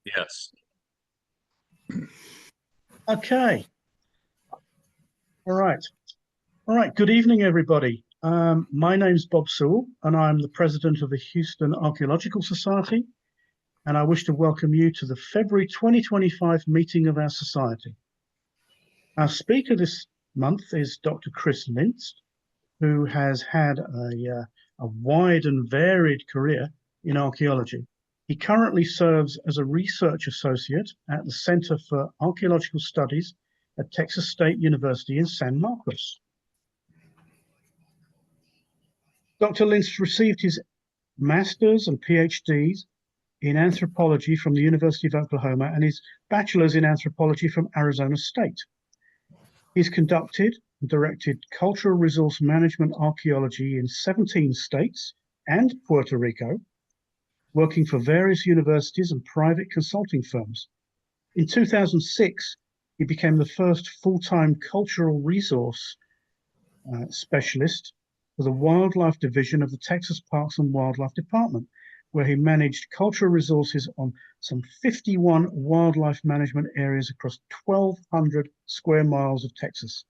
Yes. Okay. All right. All right. Good evening, everybody. My name's Bob Sewell, and I'm the president of the Houston Archaeological Society. And I wish to welcome you to the February 2025 meeting of our society. Our speaker this month is Dr. Chris Lintz, who has had a wide and varied career in archaeology. He currently serves as a research associate at the Center for Archaeological Studies at Texas State University in San Marcos. Dr. Lintz received his master's and PhDs in anthropology from the University of Oklahoma and his bachelor's in anthropology from Arizona State. He's conducted and directed cultural resource management archaeology in 17 states and Puerto Rico, working for various universities and private consulting firms. In 2006, he became the first full-time cultural resource specialist for the Wildlife Division of the Texas Parks and Wildlife Department, where he managed cultural resources on some 51 wildlife management areas across 1,200 square miles of Texas,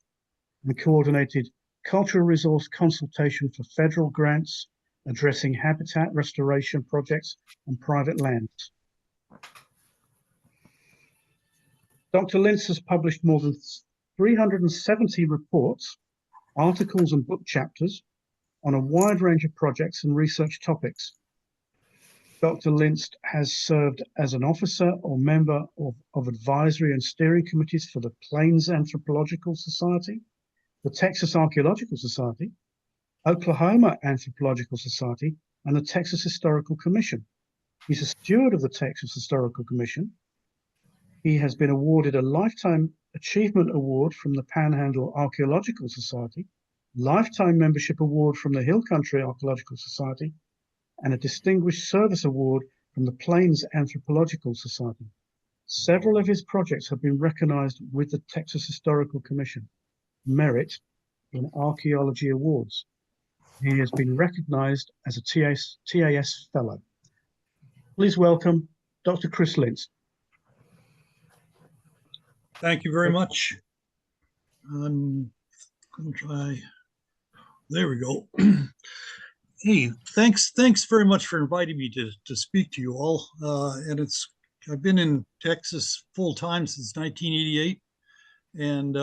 and coordinated cultural resource consultation for federal grants addressing habitat restoration projects on private lands. Dr. Lintz has published more than 370 reports, articles, and book chapters on a wide range of projects and research topics. Dr. Lintz has served as an officer or member of advisory and steering committees for the Plains Anthropological Society, the Texas Archaeological Society, Oklahoma Anthropological Society, and the Texas Historical Commission. He's a steward of the Texas Historical Commission. He has been awarded a Lifetime Achievement Award from the Panhandle Archaeological Society, Lifetime Membership Award from the Hill Country Archaeological Society, and a Distinguished Service Award from the Plains Anthropological Society. Several of his projects have been recognized with the Texas Historical Commission Merit in Archaeology Awards. He has been recognized as a TAS Fellow. Please welcome Dr. Chris Lintz. Thank you very much. I'm going to try. There we go. Hey, thanks very much for inviting me to speak to you all. And I've been in Texas full time since 1988, and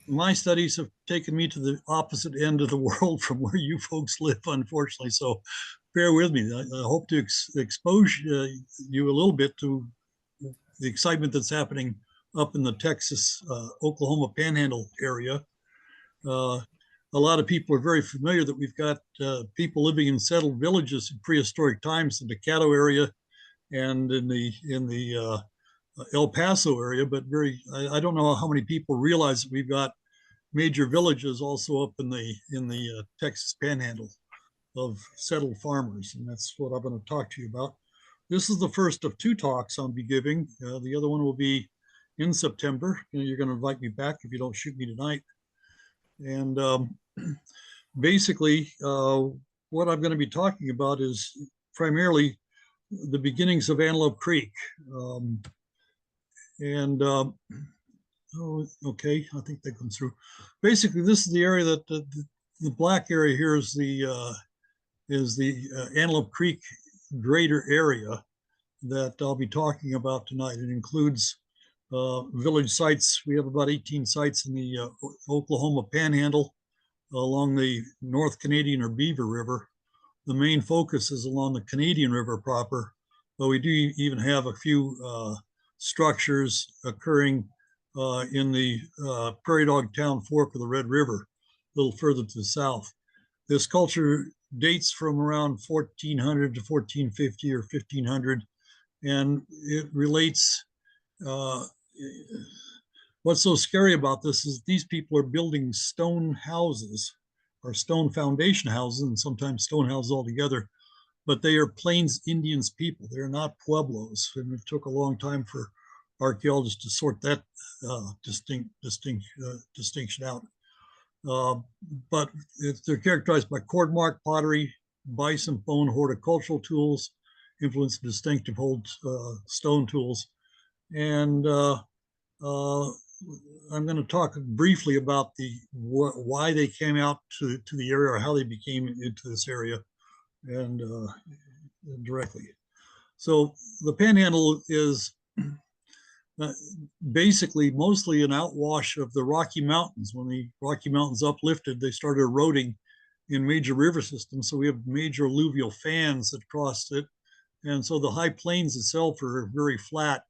my studies have taken me to the opposite end of the world from where you folks live, unfortunately. So bear with me. I hope to expose you a little bit to the excitement that's happening up in the Texas, Oklahoma Panhandle area. A lot of people are very familiar that we've got people living in settled villages in prehistoric times in the Caddo area and in the El Paso area, but I don't know how many people realize that we've got major villages also up in the Texas Panhandle of settled farmers, and that's what I'm going to talk to you about. This is the first of two talks I'll be giving. The other one will be in September. You're going to invite me back if you don't shoot me tonight. And basically, what I'm going to be talking about is primarily the beginnings of Antelope Creek. Oh, okay, I think that comes through. Basically, this is the area that the black area here is the Antelope Creek greater area that I'll be talking about tonight. It includes village sites. We have about 18 sites in the Oklahoma Panhandle along the North Canadian or Beaver River. The main focus is along the Canadian River proper, but we do even have a few structures occurring in the Prairie Dog Town Fork of the Red River, a little further to the south. This culture dates from around 1400 to 1450 or 1500, and it relates. What's so scary about this is these people are building stone houses or stone foundation houses, and sometimes stone houses altogether, but they are Plains Indians people. They're not Pueblos, and it took a long time for archaeologists to sort that distinction out. But they're characterized by cord mark pottery, bison bone horticultural tools, influence distinctive old stone tools. And I'm going to talk briefly about why they came out to the area, or how they became into this area, and directly. So the Panhandle is basically mostly an outwash of the Rocky Mountains. When the Rocky Mountains uplifted, they started eroding in major river systems. So we have major alluvial fans that crossed it. And so the high plains itself are very flat.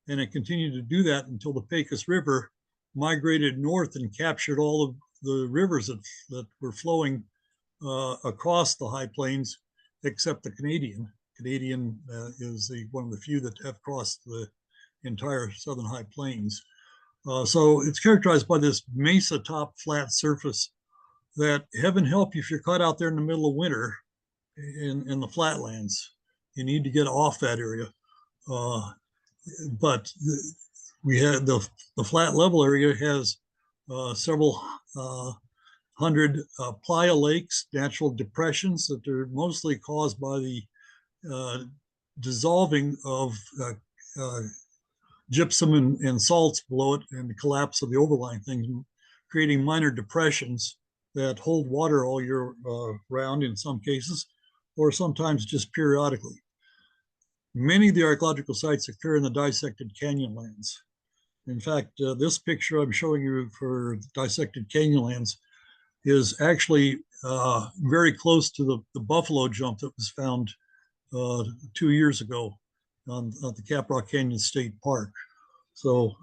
And it continued to do that until the Pecos River migrated north and captured all of the rivers that were flowing across the high plains, except the Canadian. Canadian is one of the few that have crossed the entire southern high plains. So it's characterized by this mesa top flat surface that, heaven help you if you're caught out there in the middle of winter in the flatlands. You need to get off that area. But we had the flat level area has several hundred playa lakes, natural depressions that are mostly caused by the dissolving of gypsum and salts below it, and the collapse of the overlying things, creating minor depressions that hold water all year round in some cases, or sometimes just periodically. Many of the archaeological sites occur in the dissected canyonlands. In fact, this picture I'm showing you for dissected canyonlands is actually very close to the buffalo jump that was found 2 years ago on the Caprock Canyon State Park. So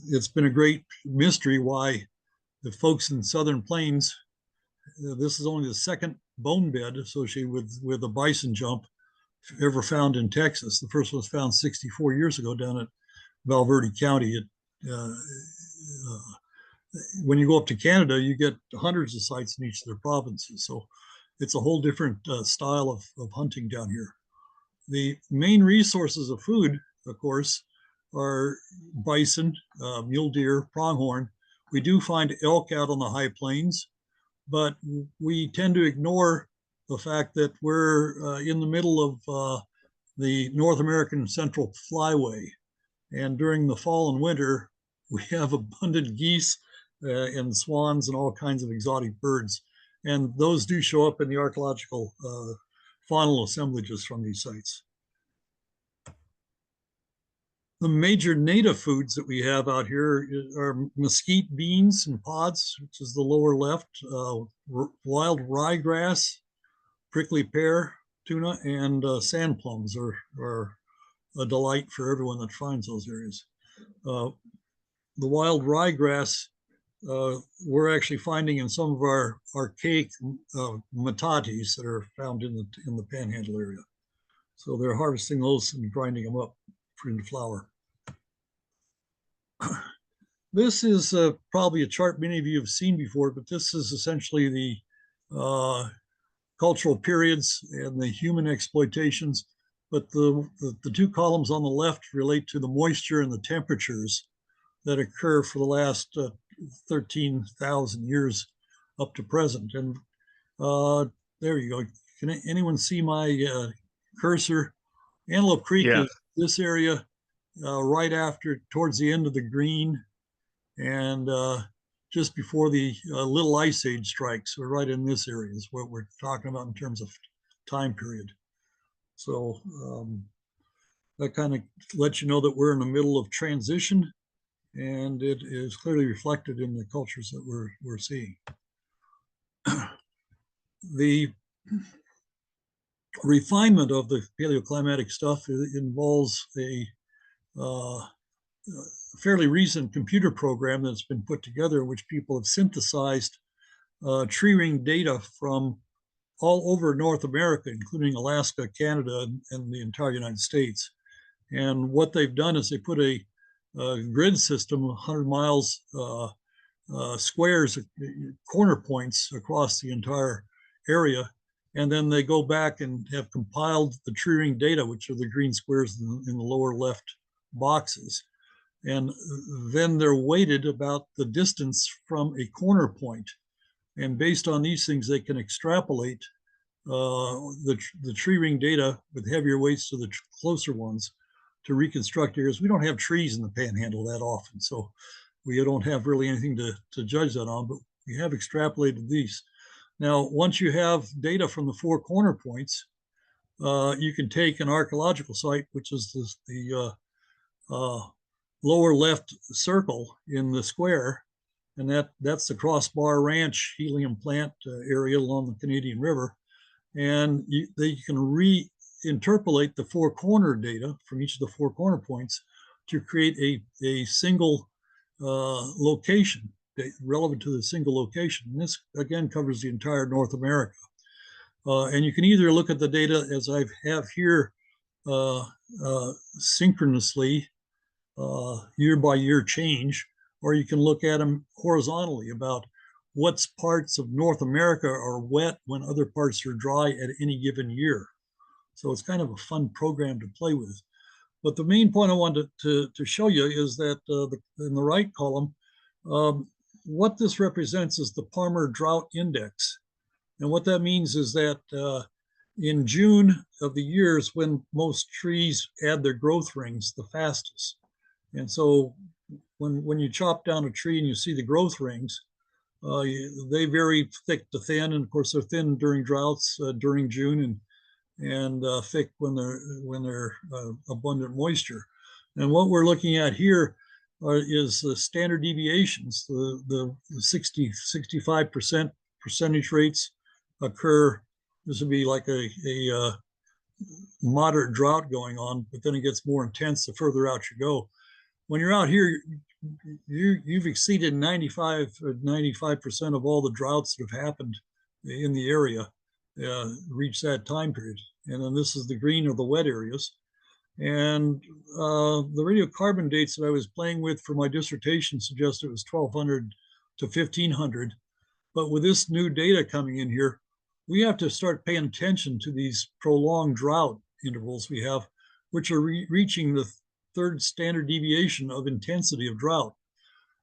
it's been a great mystery why the folks in Southern Plains, this is only the second bone bed associated with a bison jump ever found in Texas. The first one was found 64 years ago down at Valverde County. When you go up to Canada, you get hundreds of sites in each of their provinces. So it's a whole different style of hunting down here. The main resources of food, of course, are bison, mule deer, pronghorn. We do find elk out on the high plains, but we tend to ignore the fact that we're in the middle of the North American Central Flyway. And during the fall and winter, we have abundant geese and swans and all kinds of exotic birds. And those do show up in the archaeological faunal assemblages from these sites. The major native foods that we have out here are mesquite beans and pods, which is the lower left, wild ryegrass, prickly pear, tuna, and sand plums are a delight for everyone that finds those areas. The wild ryegrass we're actually finding in some of our archaic metates that are found in the Panhandle area. So they're harvesting those and grinding them up into flour. This is probably a chart many of you have seen before, but this is essentially the cultural periods and the human exploitations. But the two columns on the left relate to the moisture and the temperatures that occur for the last 13,000 years up to present. And there you go. Can anyone see my cursor? Antelope Creek is this area right after, towards the end of the green, and just before the Little Ice Age strikes. We're right in this area is what we're talking about in terms of time period. So that kind of lets you know that we're in the middle of transition, and it is clearly reflected in the cultures that we're seeing. The refinement of the paleoclimatic stuff involves a fairly recent computer program that's been put together, in which people have synthesized tree ring data from all over North America, including Alaska, Canada, and the entire United States. And what they've done is they put a grid system, 100 miles squares, corner points across the entire area. And then they go back and have compiled the tree ring data, which are the green squares in the lower left boxes. And then they're weighted about the distance from a corner point. And based on these things, they can extrapolate the tree ring data with heavier weights to the closer ones to reconstruct areas. We don't have trees in the panhandle that often, so we don't have really anything to judge that on, but we have extrapolated these. Now, once you have data from the four corner points, you can take an archaeological site, which is the lower left circle in the square, and that's the Crossbar Ranch helium plant area along the Canadian River. And they can reinterpolate the four corner data from each of the four corner points to create a single location relevant to the single location. And this again covers the entire North America. And you can either look at the data as I have here synchronously, year by year change, or you can look at them horizontally about what parts of North America are wet when other parts are dry at any given year. So it's kind of a fun program to play with. But the main point I wanted to show you is that in the right column, what this represents is the Palmer Drought Index. And what that means is that in June of the years when most trees add their growth rings the fastest. And so when you chop down a tree and you see the growth rings, they vary thick to thin, and of course they're thin during droughts during June, and thick when they're abundant moisture. And what we're looking at here is the standard deviations. The 65% percentage rates occur. This would be like a moderate drought going on, but then it gets more intense the further out you go. When you're out here, you've exceeded 95% of all the droughts that have happened in the area reach that time period. And then this is the green of the wet areas. And the radiocarbon dates that I was playing with for my dissertation suggested it was 1200 to 1500. But with this new data coming in here, we have to start paying attention to these prolonged drought intervals we have, which are reaching the third standard deviation of intensity of drought.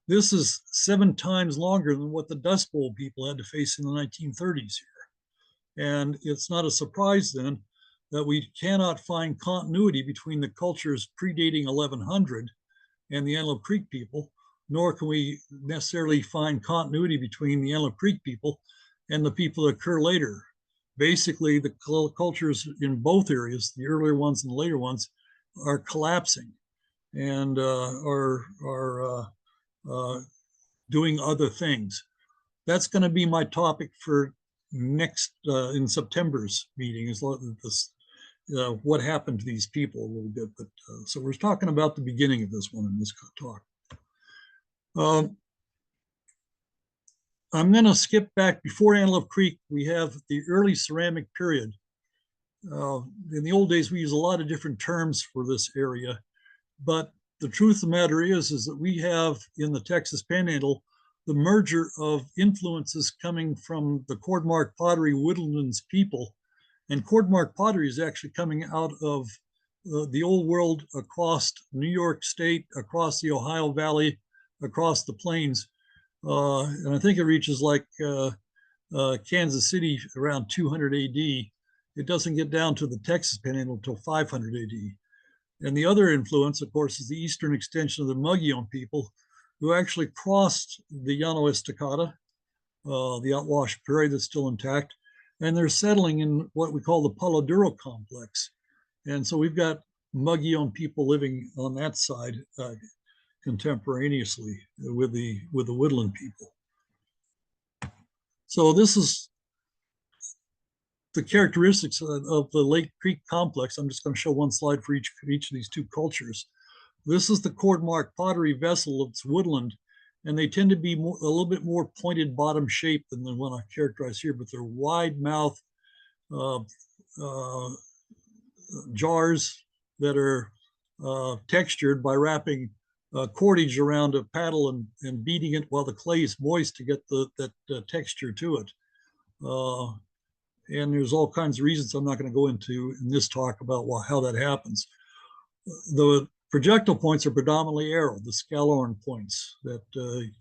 This is 7 times longer than what the Dust Bowl people had to face in the 1930s here. And it's not a surprise then that we cannot find continuity between the cultures predating 1100 and the Antelope Creek people, nor can we necessarily find continuity between the Antelope Creek people and the people that occur later. Basically, the cultures in both areas, the earlier ones and the later ones, are collapsing and are doing other things. That's going to be my topic for next in September's meeting, is this, what happened to these people a little bit. But so we're talking about the beginning of this one in this talk. I'm going to skip back before Antelope Creek. We have the early ceramic period. In the old days, we use a lot of different terms for this area, but the truth of the matter is that we have in the Texas Panhandle the merger of influences coming from the Cordmark pottery woodlands people, and Cordmark pottery is actually coming out of the old world across New York State, across the Ohio Valley, across the plains, and I think it reaches like Kansas City around 200 AD. It doesn't get down to the Texas Panhandle until 500 AD. And the other influence, of course, is the eastern extension of the Mogollon people, who actually crossed the Llano Estacada, the outwash prairie that's still intact, and they're settling in what we call the Palo Duro complex. And so we've got Mogollon people living on that side contemporaneously with the woodland people. So this is the characteristics of the Lake Creek complex. I'm just going to show one slide for each of these two cultures. This is the Cordmark pottery vessel. It's woodland, and they tend to be a little bit more pointed bottom shape than the one I characterize here, but they're wide mouth jars that are textured by wrapping cordage around a paddle and beating it while the clay is moist to get that texture to it. And there's all kinds of reasons I'm not going to go into in this talk about how that happens. The projectile points are predominantly arrow, the scalorn points that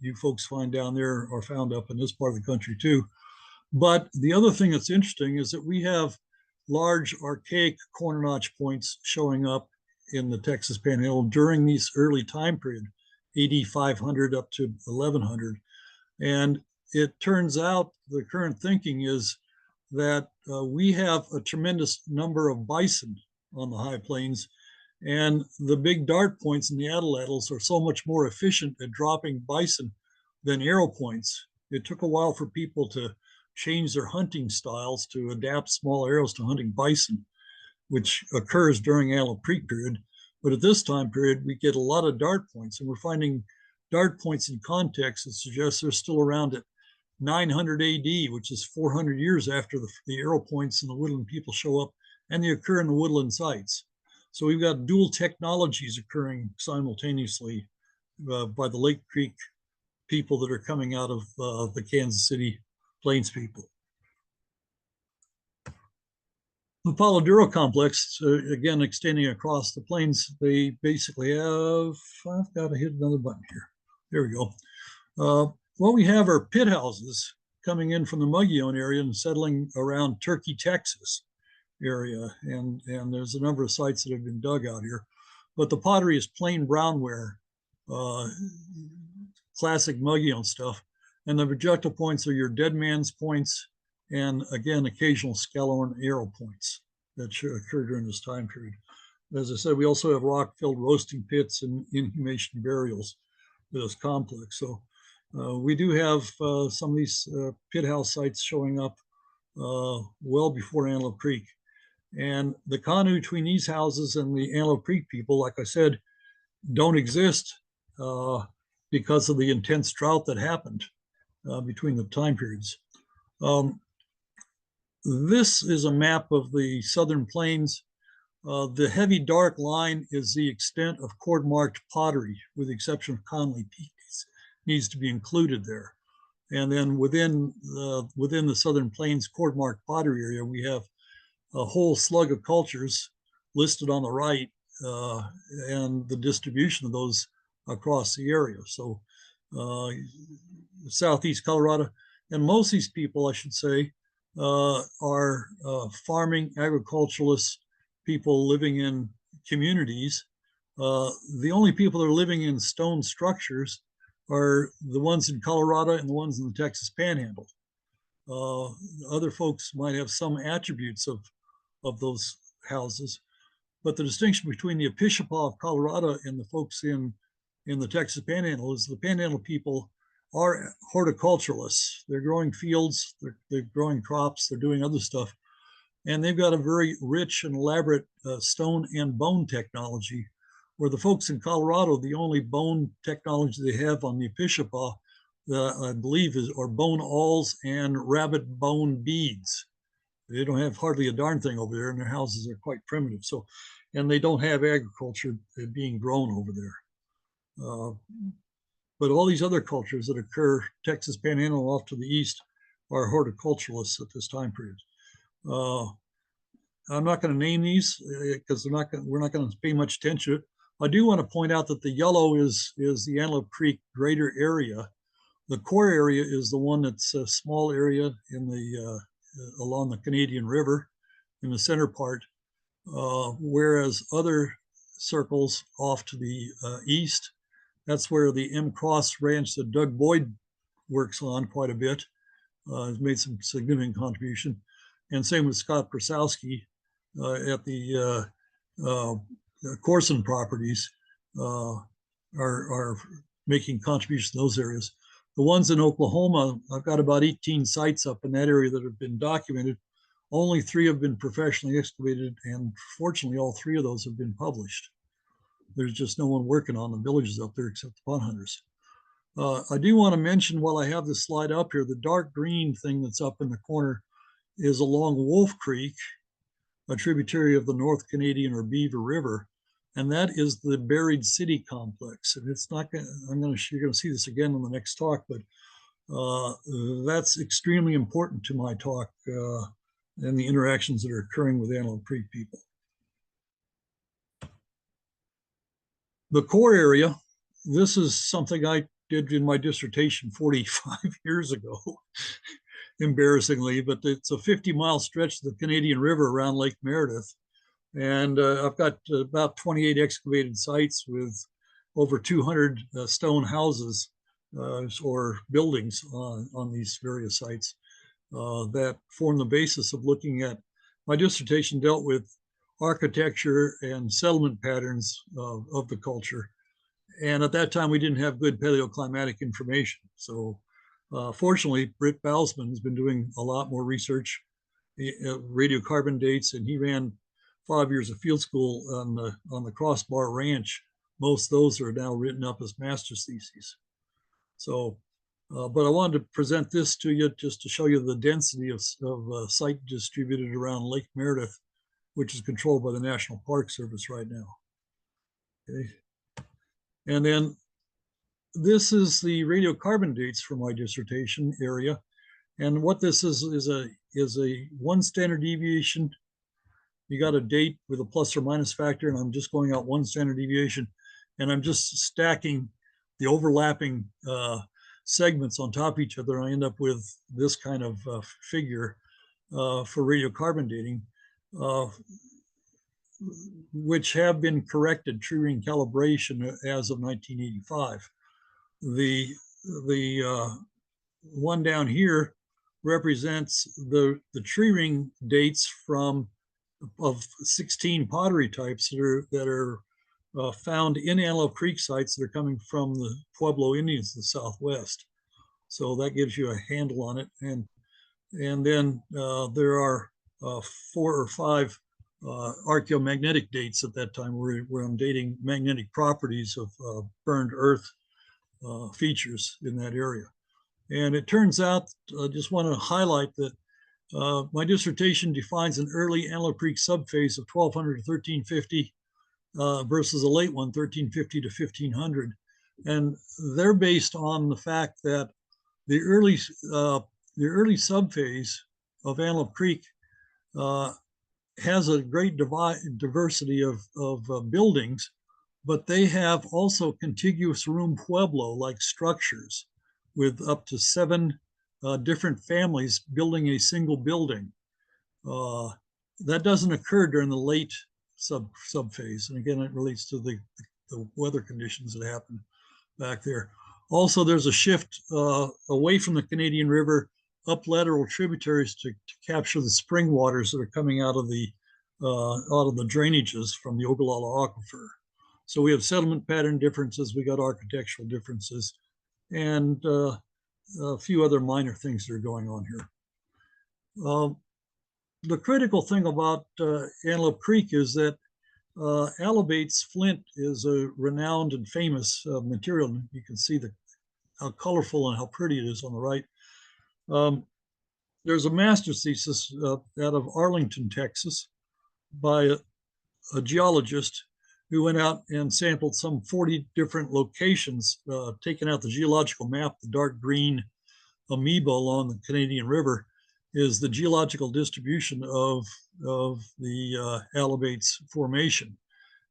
you folks find down there are found up in this part of the country too. But the other thing that's interesting is that we have large archaic corner notch points showing up in the Texas Panhandle during these early time period, AD 500 up to 1100. And it turns out the current thinking is that we have a tremendous number of bison on the high plains, and the big dart points in the atlatls are so much more efficient at dropping bison than arrow points. It took a while for people to change their hunting styles to adapt small arrows to hunting bison, which occurs during Antelope Creek period. But at this time period, we get a lot of dart points, and we're finding dart points in context that suggests they're still around at 900 AD, which is 400 years after the arrow points and the woodland people show up, and they occur in the woodland sites. So we've got dual technologies occurring simultaneously by the Lake Creek people that are coming out of the Kansas City Plains people. The Palo Duro complex, again, extending across the plains, they basically have, I've got to hit another button here. There we go. What we have are pit houses coming in from the Mogollon area and settling around Turkey, Texas area. And there's a number of sites that have been dug out here. But the pottery is plain brownware, classic Mogollon stuff. And the projectile points are your dead man's points, and again, occasional Scalhorn arrow points that should occur during this time period. As I said, we also have rock-filled roasting pits and inhumation burials for this complex. So we do have some of these pit house sites showing up well before Antelope Creek. And the continuity between these houses and the Antelope Creek people, like I said, don't exist because of the intense drought that happened between the time periods. This is a map of the Southern Plains. The heavy dark line is the extent of cord-marked pottery, with the exception of Conley Peak, needs to be included there. And then within the Southern Plains cord-marked pottery area, we have a whole slug of cultures listed on the right, and the distribution of those across the area. So Southeast Colorado, and most of these people, I should say, are farming agriculturalists, people living in communities. The only people that are living in stone structures are the ones in Colorado and the ones in the Texas Panhandle. Other folks might have some attributes of those houses, but the distinction between the Episcopal of Colorado and the folks in the Texas Panhandle is the Panhandle people are horticulturalists. They're growing fields, they're growing crops, they're doing other stuff. And they've got a very rich and elaborate stone and bone technology, where the folks in Colorado, the only bone technology they have on the Episcopal, I believe, are bone awls and rabbit bone beads. They don't have hardly a darn thing over there, and their houses are quite primitive. So, and they don't have agriculture being grown over there. But all these other cultures that occur, Texas Panhandle off to the east, are horticulturalists at this time period. I'm not going to name these because we're not going to pay much attention to it. I do want to point out that the yellow is the Antelope Creek greater area. The core area is the one that's a small area in the along the Canadian River in the center part, whereas other circles off to the east, that's where the M. Cross Ranch that Doug Boyd works on quite a bit, has made some significant contribution. And same with Scott Prasowski at the Corson properties are making contributions to those areas. The ones in Oklahoma, I've got about 18 sites up in that area that have been documented. Only 3 have been professionally excavated, and fortunately, all 3 of those have been published. There's just no one working on the villages up there except the pond hunters. I do want to mention, while I have this slide up here, the dark green thing that's up in the corner is along Wolf Creek, a tributary of the North Canadian or Beaver River, and that is the Buried City complex. And it's not going to, you're going to see this again in the next talk, but that's extremely important to my talk and the interactions that are occurring with Antelope Creek people. The core area, this is something I did in my dissertation 45 years ago. embarrassingly, but it's a 50-mile stretch of the Canadian River around Lake Meredith. And I've got about 28 excavated sites with over 200 stone houses or buildings on these various sites that form the basis of looking at. My dissertation dealt with architecture and settlement patterns of the culture. And at that time, we didn't have good paleoclimatic information. So fortunately, Britt Bousman has been doing a lot more research, radiocarbon dates, and he ran 5 years of field school on the Crossbar Ranch. Most of those are now written up as master's theses. So, but I wanted to present this to you just to show you the density of site distributed around Lake Meredith, which is controlled by the National Park Service right now. Okay. And then this is the radiocarbon dates for my dissertation area. And what this is a 1 standard deviation. You got a date with a plus or minus factor, and I'm just going out 1 standard deviation, and I'm just stacking the overlapping segments on top of each other. I end up with this kind of figure for radiocarbon dating, which have been corrected true ring calibration as of 1985. The one down here represents the tree ring dates of 16 pottery types that are found in Antelope Creek sites that are coming from the Pueblo Indians in the Southwest. So that gives you a handle on it. And then there are 4 or 5 archaeomagnetic dates at that time where I'm dating magnetic properties of burned earth features in that area. And it turns out, I just want to highlight that my dissertation defines an early Antelope Creek subphase of 1200 to 1350 versus a late one, 1350 to 1500. And they're based on the fact that the early subphase of Antelope Creek has a great diversity of buildings, but they have also contiguous room pueblo-like structures with up to 7 different families building a single building. That doesn't occur during the late subphase. And again, it relates to the weather conditions that happen back there. Also, there's a shift away from the Canadian River up lateral tributaries to capture the spring waters that are coming out of the drainages from the Ogallala Aquifer. So we have settlement pattern differences, we got architectural differences, and a few other minor things that are going on here. The critical thing about Antelope Creek is that Alabates flint is a renowned and famous material. You can see how colorful and how pretty it is on the right. There's a master's thesis out of Arlington, Texas, by a geologist who went out and sampled some 40 different locations, taking out the geological map. The dark green amoeba along the Canadian River is the geological distribution of the Alabates formation.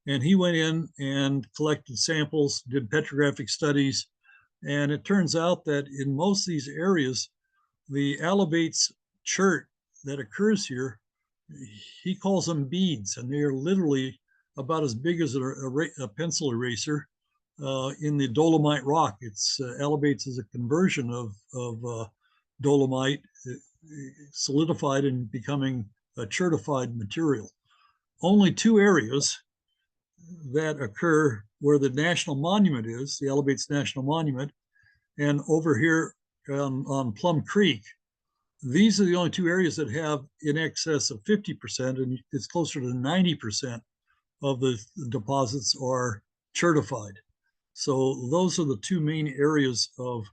And he went in and collected samples, did petrographic studies, and it turns out that in most of these areas, the Alabates chert that occurs here, he calls them beads, and they are literally about as big as a pencil eraser in the dolomite rock. It's Alabates is a conversion of dolomite solidified and becoming a chertified material. Only 2 areas that occur where the national monument is, the Alabates National Monument, and over here on Plum Creek. These are the only 2 areas that have in excess of 50%, and it's closer to 90% of the deposits are certified. So those are the 2 main areas of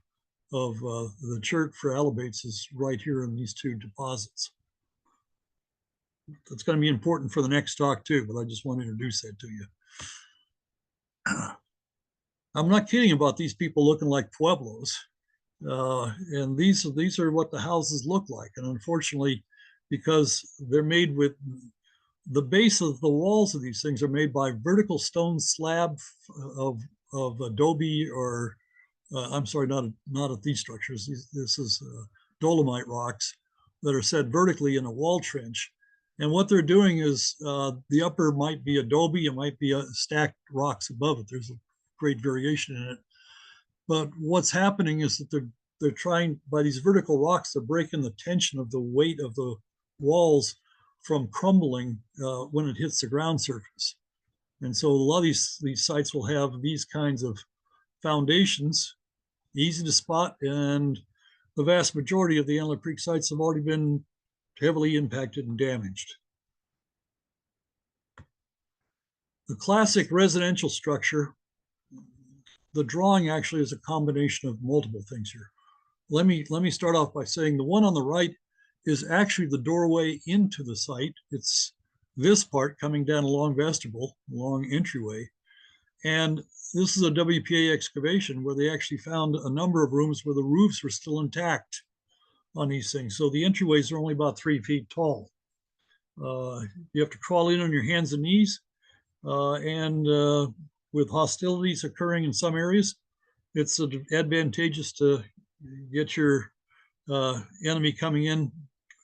the chert for Alabates is right here in these 2 deposits. That's going to be important for the next talk too, but I just want to introduce that to you. I'm not kidding about these people looking like Pueblos. And these are what the houses look like. And unfortunately, because they're made with the base of the walls of these things are made by vertical stone slab of adobe or I'm sorry, not at these structures. This is dolomite rocks that are set vertically in a wall trench. And what they're doing is the upper might be adobe, it might be stacked rocks above it. There's a great variation in it. But what's happening is that they're trying, by these vertical rocks, they're breaking the tension of the weight of the walls from crumbling when it hits the ground surface. And so a lot of these sites will have these kinds of foundations, easy to spot, and the vast majority of the Antelope Creek sites have already been heavily impacted and damaged. The classic residential structure, the drawing actually is a combination of multiple things here. Let me start off by saying the one on the right is actually the doorway into the site. It's this part coming down a long vestibule, long entryway. And this is a WPA excavation where they actually found a number of rooms where the roofs were still intact on these things. So the entryways are only about 3 feet tall. You have to crawl in on your hands and knees. With hostilities occurring in some areas, it's advantageous to get your enemy coming in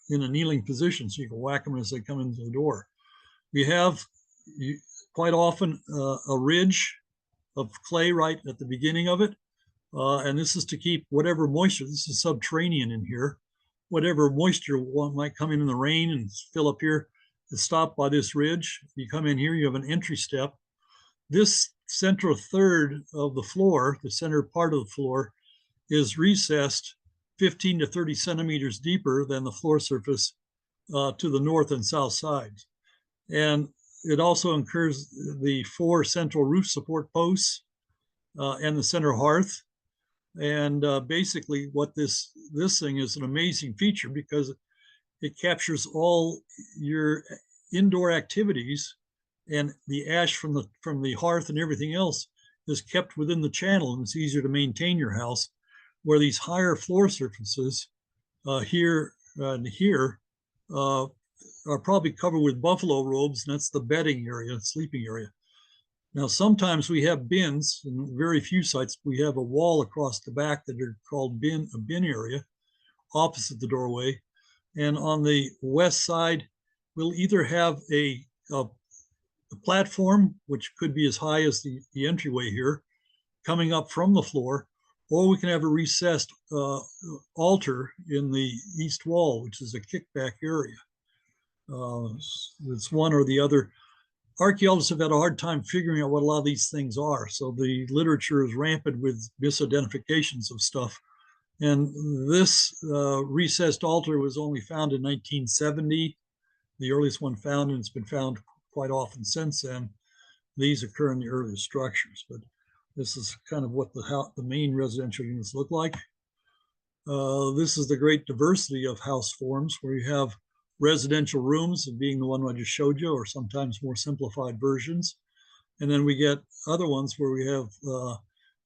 a kneeling position so you can whack them as they come into the door. We have quite often a ridge of clay right at the beginning of it. And this is to keep whatever moisture, this is subterranean in here, whatever moisture might come in the rain and fill up here is stopped by this ridge. You come in here, you have an entry step. This central third of the floor, the center part of the floor, is recessed 15 to 30 centimeters deeper than the floor surface to the north and south sides. And it also incurs the 4 central roof support posts and the center hearth. And basically what this thing is an amazing feature because it captures all your indoor activities, and the ash from the hearth and everything else is kept within the channel, and it's easier to maintain your house. Where these higher floor surfaces here and here are probably covered with buffalo robes, and that's the bedding area, sleeping area. Now, sometimes we have bins. In very few sites, we have a wall across the back that are called a bin area opposite the doorway. And on the west side, we'll either have a platform, which could be as high as the entryway here, coming up from the floor, or we can have a recessed altar in the east wall, which is a kickback area. It's one or the other. Archaeologists have had a hard time figuring out what a lot of these things are. So the literature is rampant with misidentifications of stuff. And this recessed altar was only found in 1970, the earliest one found, and it's been found quite often since then. These occur in the earliest structures, but this is kind of what the main residential units look like. This is the great diversity of house forms, where you have residential rooms, being the one I just showed you, or sometimes more simplified versions. And then we get other ones where we have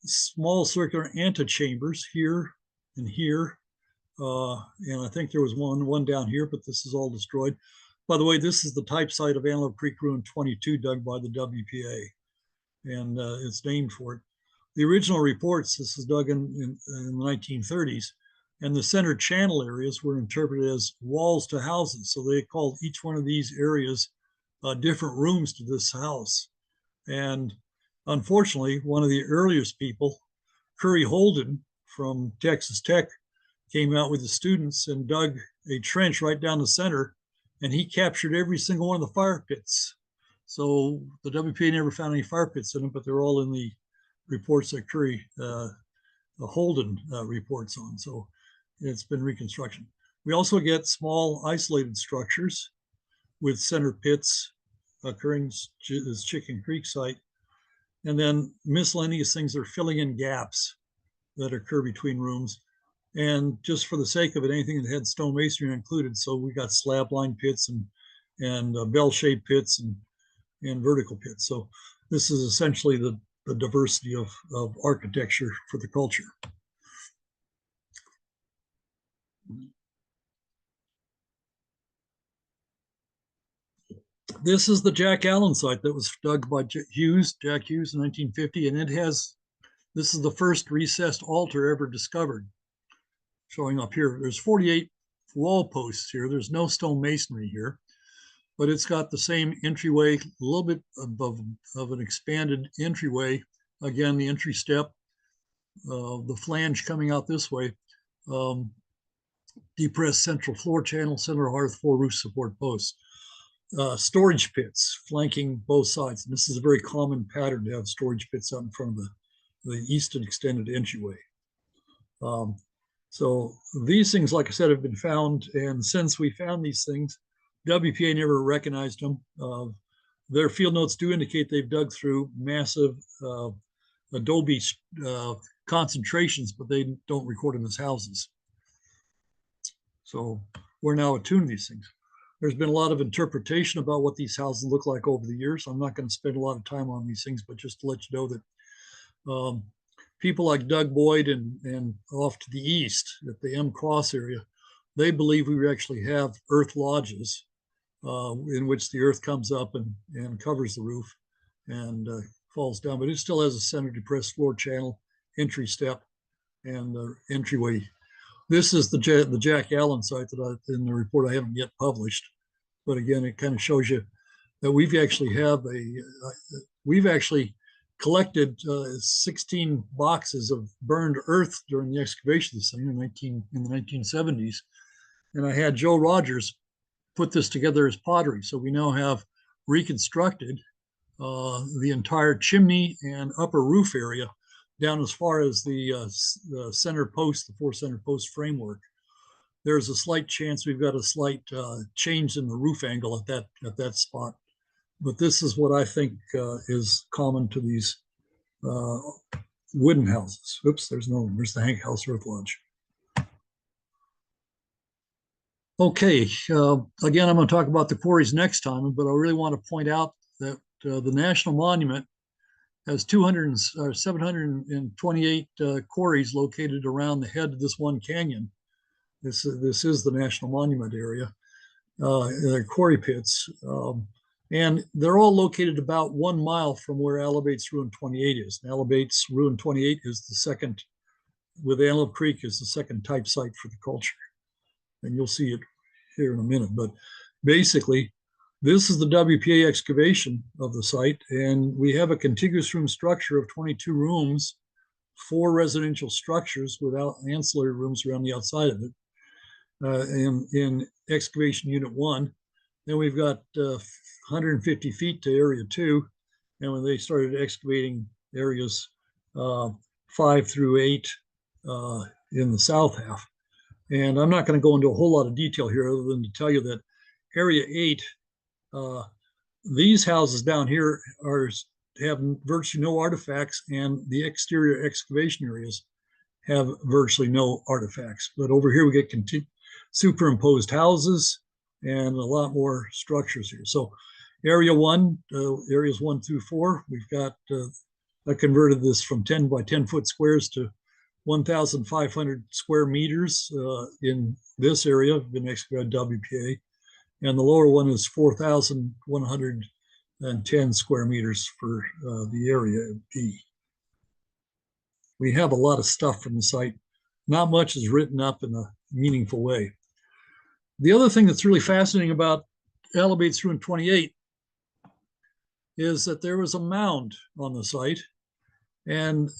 small circular antechambers here and here. And I think there was one down here, but this is all destroyed. By the way, this is the type site of Antelope Creek Ruin 22 dug by the WPA, and it's named for it. The original reports, this is dug in the 1930s, and the center channel areas were interpreted as walls to houses. So they called each one of these areas different rooms to this house. And unfortunately, one of the earliest people, Curry Holden from Texas Tech, came out with the students and dug a trench right down the center, and he captured every single one of the fire pits. So the WPA never found any fire pits in them, but they're all in the reports that Curry Holden reports on. So it's been reconstruction. We also get small isolated structures with center pits occurring as Chicken Creek site. And then miscellaneous things are filling in gaps that occur between rooms. And just for the sake of it, anything that had stone masonry included. So we got slab line pits and bell-shaped pits and vertical pits. So this is essentially the diversity of architecture for the culture. This is the Jack Allen site that was dug by Jack Hughes in 1950, and this is the first recessed altar ever discovered. showing up here. There's 48 wall posts here. There's no stone masonry here, but it's got the same entryway, a little bit above of an expanded entryway. Again, the entry step, the flange coming out this way, depressed central floor channel, center hearth, 4 roof support posts. Storage pits flanking both sides. And this is a very common pattern to have storage pits out in front of the eastern extended entryway. So these things, like I said, have been found. And since we found these things, WPA never recognized them. Their field notes do indicate they've dug through massive adobe concentrations, but they don't record them as houses. So we're now attuned to these things. There's been a lot of interpretation about what these houses look like over the years. I'm not going to spend a lot of time on these things, but just to let you know that people like Doug Boyd and off to the east at the M Cross area, they believe we actually have earth lodges in which the earth comes up and covers the roof and falls down, but it still has a center depressed floor channel, entry step, and the entryway. This is the Jack Allen site that in the report I haven't yet published, but again, it kind of shows you that we've actually collected 16 boxes of burned earth during the excavation of this thing in the 1970s, and I had Joe Rogers put this together as pottery. So we now have reconstructed the entire chimney and upper roof area down as far as the center post, the 4 center post framework. There's a slight chance we've got a slight change in the roof angle at that spot. But this is what I think is common to these wooden houses. Oops, there's the Hank House Earth Lodge. Okay, again, I'm going to talk about the quarries next time, but I really want to point out that the National Monument has 728 quarries located around the head of this one canyon. This is the National Monument area, quarry pits, and they're all located about 1 mile from where Alabate's Ruin 28 is. And Alabate's Ruin 28 is the second, with Antelope Creek, is the second type site for the culture. And you'll see it here in a minute. But basically, this is the WPA excavation of the site, and we have a contiguous room structure of 22 rooms, 4 residential structures without ancillary rooms around the outside of it. In excavation unit 1, then we've got 150 feet to area 2, and when they started excavating areas 5 through 8 in the south half. And I'm not going to go into a whole lot of detail here other than to tell you that area 8, these houses down here have virtually no artifacts, and the exterior excavation areas have virtually no artifacts. But over here we get superimposed houses and a lot more structures here. So area 1, areas 1 through 4, we've got, I converted this from 10 by 10 foot squares to 1,500 square meters in this area, been excavated WPA. And the lower one is 4,110 square meters for the area B. We have a lot of stuff from the site. Not much is written up in a meaningful way. The other thing that's really fascinating about Alabate's Ruin 28 is that there was a mound on the site. And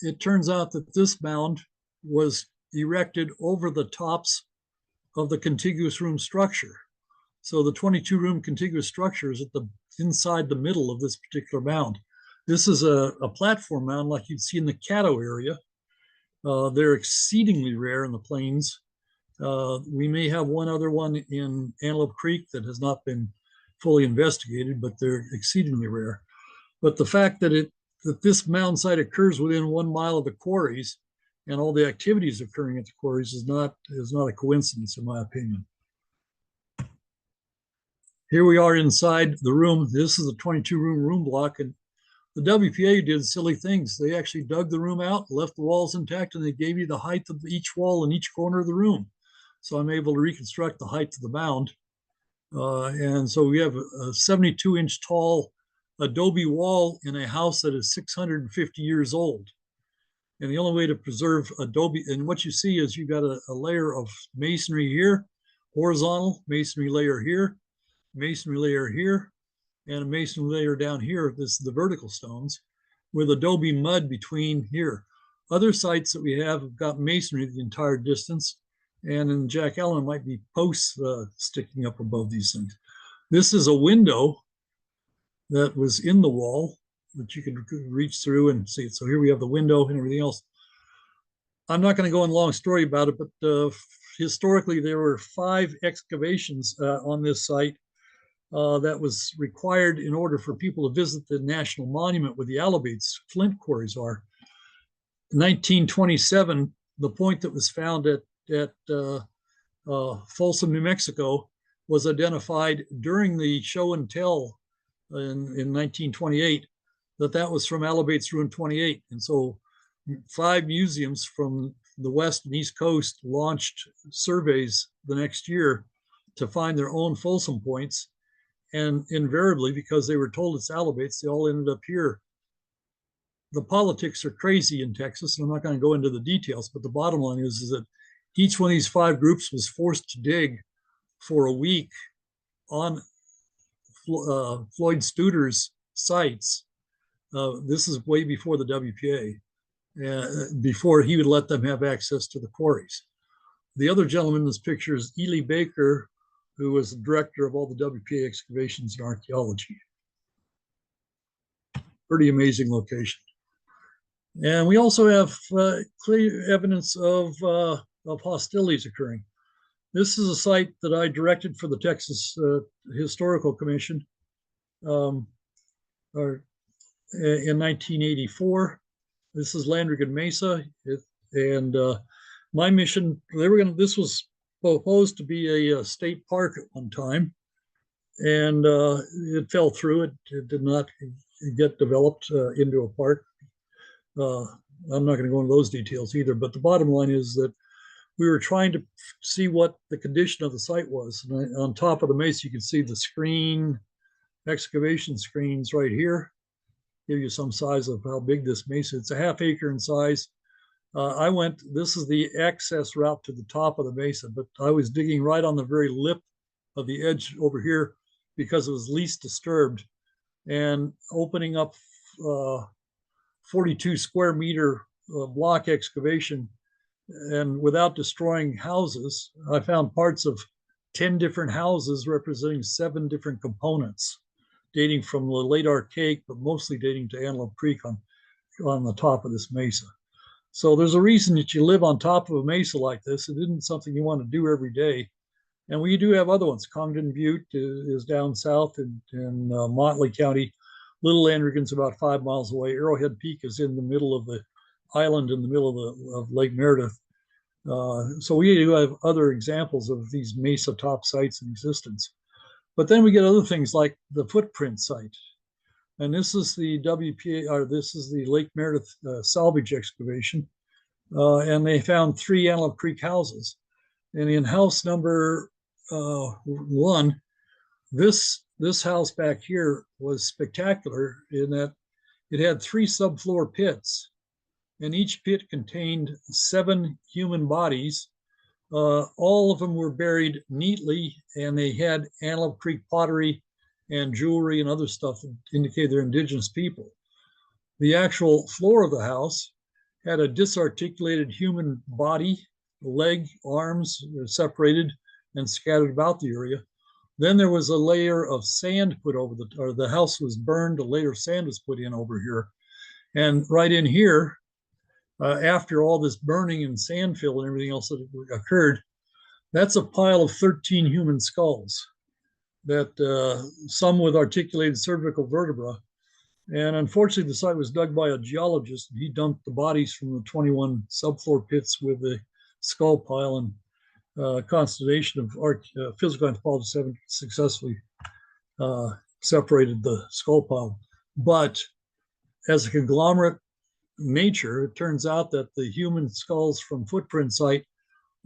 it turns out that this mound was erected over the tops of the contiguous room structure. So the 22 room contiguous structure is inside the middle of this particular mound. This is a platform mound like you'd see in the Caddo area. They're exceedingly rare in the plains. We may have one other one in Antelope Creek that has not been fully investigated, but they're exceedingly rare. But the fact that this mound site occurs within 1 mile of the quarries and all the activities occurring at the quarries is not a coincidence, in my opinion. Here we are inside the room. This is a 22 room block, and the WPA did silly things. They actually dug the room out, left the walls intact, and they gave you the height of each wall in each corner of the room. So I'm able to reconstruct the height of the mound. And so we have a 72-inch tall adobe wall in a house that is 650 years old. And the only way to preserve adobe, and what you see is you got a layer of masonry here, horizontal masonry layer here, masonry layer here, and a masonry layer down here. This is the vertical stones with adobe mud between here. Other sites that we have got masonry the entire distance, and in Jack Allen might be posts sticking up above these things. This is a window that was in the wall that you could reach through and see it. So here we have the window and everything else. I'm not going to go in a long story about it, but historically there were 5 excavations on this site that was required in order for people to visit the national monument where the Alabates flint quarries are. In 1927, the point that was found at Folsom, New Mexico, was identified during the show and tell in 1928 that was from Alabates Ruin 28. And so 5 museums from the West and East Coast launched surveys the next year to find their own Folsom points. And invariably, because they were told it's Alabates, they all ended up here. The politics are crazy in Texas, and I'm not going to go into the details, but the bottom line is that each one of these 5 groups was forced to dig for a week on Floyd Studer's sites. This is way before the WPA, before he would let them have access to the quarries. The other gentleman in this picture is Ely Baker, who was the director of all the WPA excavations in archaeology. Pretty amazing location. And we also have clear evidence of hostilities occurring. This is a site that I directed for the Texas Historical Commission in 1984. This is Landrigan Mesa, and my mission, this was proposed to be a state park at one time, and it fell through. It did not get developed into a park. I'm not going to go into those details either, but the bottom line is that we were trying to see what the condition of the site was. And on top of the mesa, you can see the excavation screens right here, give you some size of how big this mesa. It's a ½ acre in size. This is the access route to the top of the mesa, but I was digging right on the very lip of the edge over here because it was least disturbed, and opening up 42 square meter block excavation, and without destroying houses, I found parts of 10 different houses representing 7 different components, dating from the late Archaic, but mostly dating to Antelope Creek on the top of this mesa. So there's a reason that you live on top of a mesa like this. It isn't something you want to do every day. And we do have other ones. Congdon Butte is down south in Motley County. Little Landrigan's about 5 miles away. Arrowhead Peak is in the middle of the island, in the middle of Lake Meredith. So we do have other examples of these mesa top sites in existence. But then we get other things like the footprint site. And this is the WPA, or this is the Lake Meredith salvage excavation. And they found 3 Antelope Creek houses. And in house number 1, this house back here was spectacular in that it had 3 subfloor pits, and each pit contained 7 human bodies. All of them were buried neatly, and they had Antelope Creek pottery and jewelry and other stuff that indicated they're indigenous people. The actual floor of the house had a disarticulated human body, leg, arms separated and scattered about the area. Then there was a layer of sand put over the house was burned, a layer of sand was put in over here. And right in here, after all this burning and sand fill and everything else that occurred, that's a pile of 13 human skulls, that some with articulated cervical vertebra. And unfortunately, the site was dug by a geologist, and he dumped the bodies from the 21 subfloor pits with the skull pile, and constellation of physical anthropologists haven't successfully separated the skull pile. But as a conglomerate nature, it turns out that the human skulls from footprint site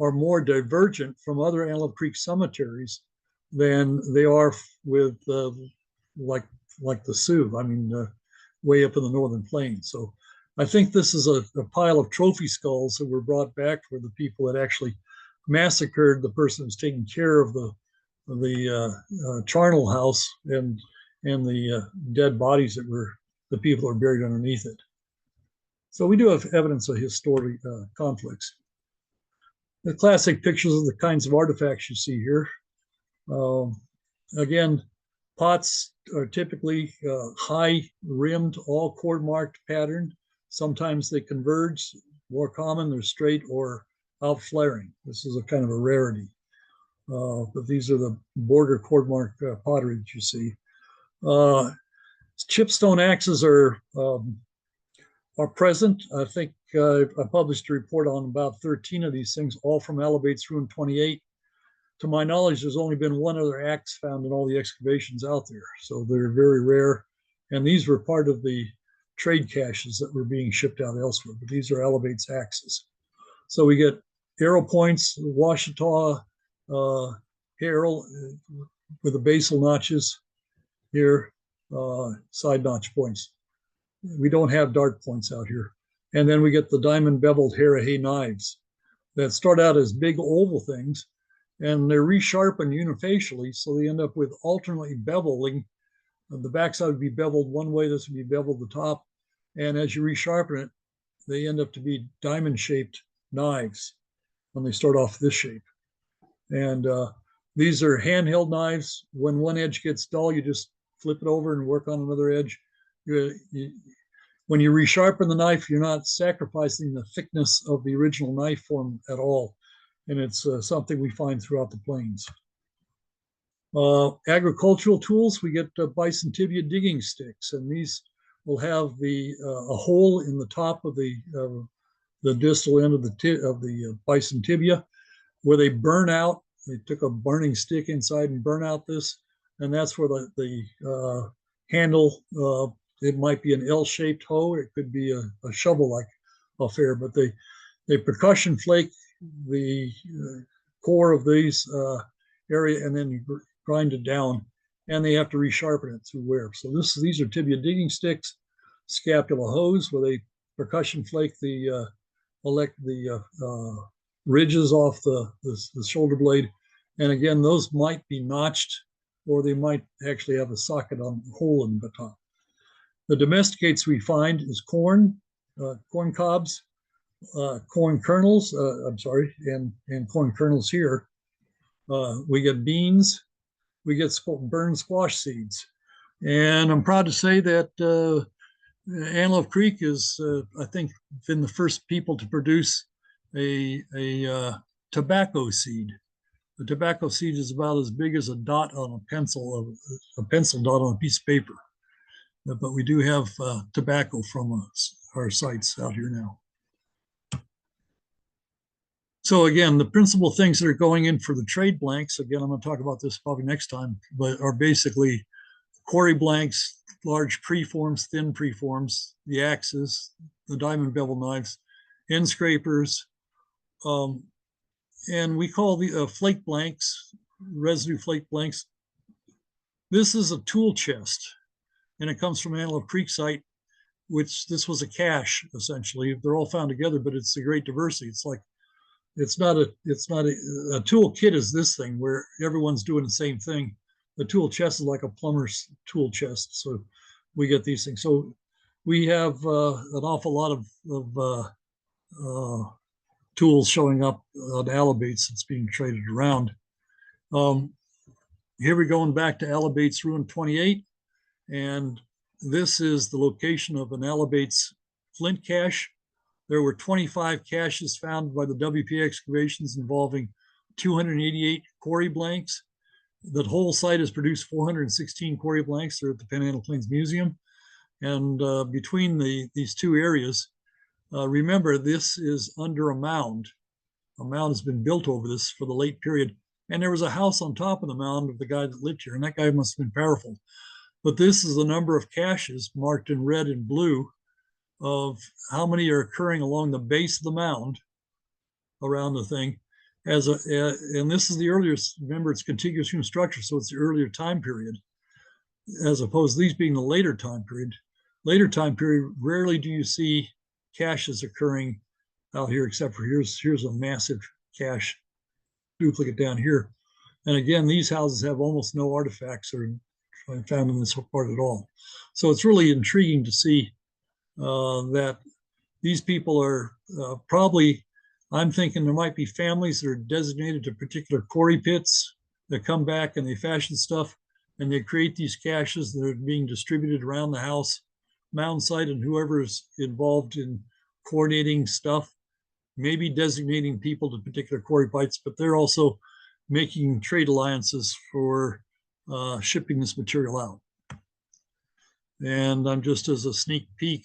are more divergent from other Antelope Creek cemeteries than they are with like the Sioux. I mean, way up in the northern plains. So I think this is a pile of trophy skulls that were brought back for the people that actually massacred the person who was taking care of the charnel house and the dead bodies that were the people who were buried underneath it. So we do have evidence of historic conflicts. The classic pictures of the kinds of artifacts you see here. Again, pots are typically high rimmed, all cord marked pattern. Sometimes they converge. More common, they're straight or out flaring. This is a kind of a rarity. But these are the border cord mark pottery that you see. Chipstone axes are present. I think I published a report on about 13 of these things, all from Alabates Ruin 28. To my knowledge, there's only been one other axe found in all the excavations out there. So they're very rare. And these were part of the trade caches that were being shipped out elsewhere. But these are Alabates axes. So we get arrow points, Washita, arrow with the basal notches here, side notch points. We don't have dart points out here. And then we get the diamond beveled Harahay knives that start out as big oval things, and they're resharpened unifacially, so they end up with alternately beveling. The backside would be beveled one way, this would be beveled the top, and as you resharpen it, they end up to be diamond-shaped knives when they start off this shape. And these are handheld knives. When one edge gets dull, you just flip it over and work on another edge. When you resharpen the knife, you're not sacrificing the thickness of the original knife form at all. And it's something we find throughout the plains. Agricultural tools, we get bison tibia digging sticks, and these will have a hole in the top of the distal end of the bison tibia where they burn out. They took a burning stick inside and burn out this, and that's where the handle, it might be an L-shaped hoe, it could be a shovel-like affair, but they percussion flake the core of these area and then grind it down, and they have to resharpen it through wear. So these are tibia digging sticks, scapula hoes, where they percussion flake the ridges off the shoulder blade, and again, those might be notched, or they might actually have a socket on hole in the top. The domesticates we find is corn, corn cobs, corn kernels, and corn kernels here. We get beans, we get burned squash seeds. And I'm proud to say that Antelope Creek is, I think, been the first people to produce a tobacco seed. The tobacco seed is about as big as a dot on a pencil dot on a piece of paper. But we do have tobacco from our sites out here now. So again, the principal things that are going in for the trade blanks, again, I'm going to talk about this probably next time, but are basically quarry blanks, large preforms, thin preforms, the axes, the diamond bevel knives, end scrapers, and we call the flake blanks, residue flake blanks. This is a tool chest, and it comes from Antelope Creek site, which this was a cache, essentially. They're all found together, but it's a great diversity. It's like, it's not a tool kit is this thing where everyone's doing the same thing. The tool chest is like a plumber's tool chest. So we get these things. So we have an awful lot of tools showing up on Alabates that's being traded around. Here we're going back to Alabates Ruin 28. And this is the location of an Alabates flint cache. There were 25 caches found by the WP excavations involving 288 quarry blanks. The whole site has produced 416 quarry blanks. They're at the Panhandle Plains Museum. And between these two areas, remember, this is under a mound. A mound has been built over this for the late period. And there was a house on top of the mound of the guy that lived here, and that guy must have been powerful. But this is the number of caches marked in red and blue of how many are occurring along the base of the mound around the thing. And this is the earliest, remember, it's contiguous human structure, so it's the earlier time period, as opposed to these being the later time period. Later time period, rarely do you see caches occurring out here, except for here's a massive cache duplicate down here. And again, these houses have almost no artifacts or found in this part at all. So it's really intriguing to see that these people are probably, I'm thinking there might be families that are designated to particular quarry pits that come back and they fashion stuff and they create these caches that are being distributed around the house, mound site, and whoever is involved in coordinating stuff, maybe designating people to particular quarry sites, but they're also making trade alliances for shipping this material out. And I'm just as a sneak peek,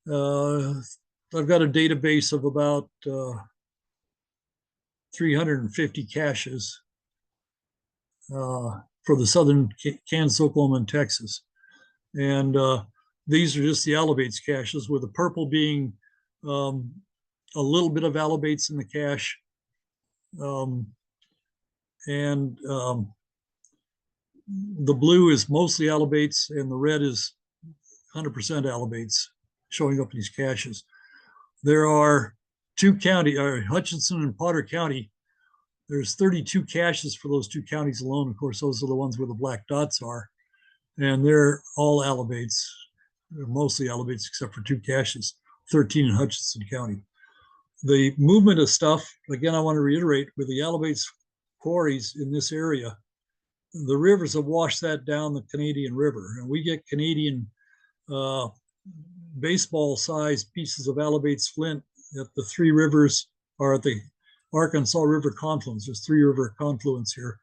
I've got a database of about 350 caches for the southern Kansas, Oklahoma, and Texas. And these are just the Alabates caches, with the purple being a little bit of Alabates in the cache. The blue is mostly Alabates, and the red is 100% Alabates showing up in these caches. There are two counties, Hutchinson and Potter County. There's 32 caches for those two counties alone. Of course, those are the ones where the black dots are, and they're all Alabates. They're mostly Alabates except for two caches, 13 in Hutchinson County. The movement of stuff, again, I want to reiterate, with the Alabates quarries in this area, the rivers have washed that down the Canadian River, and we get Canadian baseball-sized pieces of Alabates flint at the three rivers, or at the Arkansas River confluence. There's three river confluence here.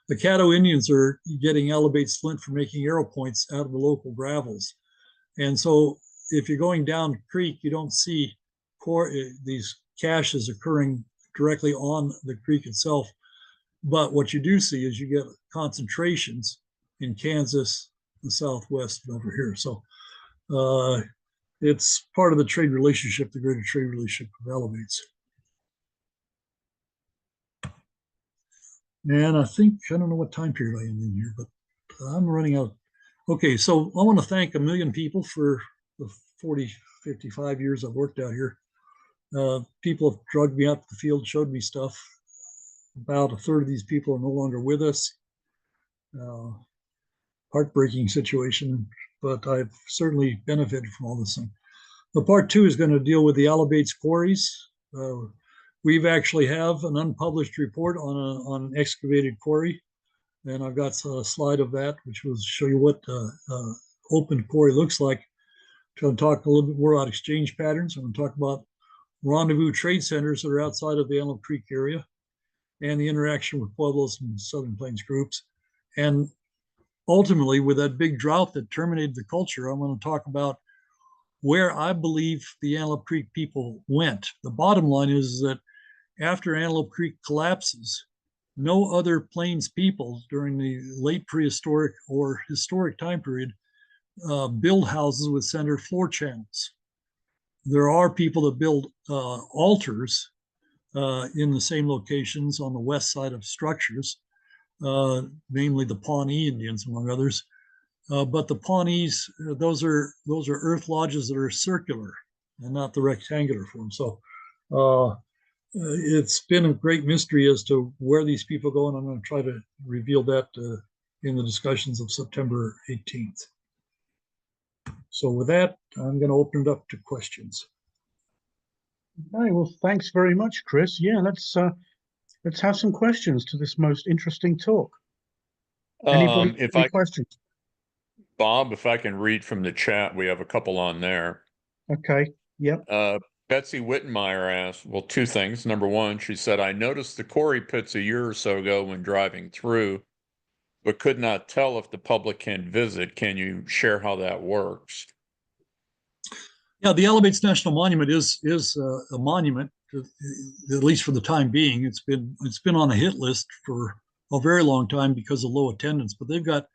The Caddo Indians are getting Alabates flint for making arrow points out of the local gravels. And so if you're going down the creek, you don't see these caches occurring directly on the creek itself. But what you do see is you get concentrations in Kansas, the Southwest, and over here. So it's part of the trade relationship, the greater trade relationship of Alabates. And I think, I don't know what time period I am in here, but I'm running out. Okay, so I want to thank a million people for the 40, 55 years I've worked out here. People have drugged me out to the field, showed me stuff. About a third of these people are no longer with us. Heartbreaking situation, but I've certainly benefited from all this thing. The part two is going to deal with the Alabates quarries. We've actually have an unpublished report on an excavated quarry, and I've got a slide of that, which will show you what open quarry looks like. I'm going to talk a little bit more about exchange patterns. I'm going to talk about rendezvous trade centers that are outside of the Antelope Creek area, and the interaction with Pueblos and Southern Plains groups. And ultimately, with that big drought that terminated the culture, I'm going to talk about where I believe the Antelope Creek people went. The bottom line is that after Antelope Creek collapses, no other Plains people during the late prehistoric or historic time period build houses with center floor channels. There are people that build altars in the same locations on the west side of structures, namely the Pawnee Indians, among others. But the Pawnees, those are earth lodges that are circular and not the rectangular form. So it's been a great mystery as to where these people go, and I'm going to try to reveal that in the discussions of September 18th. So with that, I'm going to open it up to questions. Okay, well, thanks very much, Chris. Yeah, let's have some questions to this most interesting talk. Anybody, any questions? Bob, if I can read from the chat, we have a couple on there. Okay, yep. Betsy Wittenmeyer asked, well, two things. Number one, she said, I noticed the quarry pits a year or so ago when driving through, but could not tell if the public can visit. Can you share how that works? Yeah, the Alabates National Monument is a monument, at least for the time being. It's been on a hit list for a very long time because of low attendance, but they've got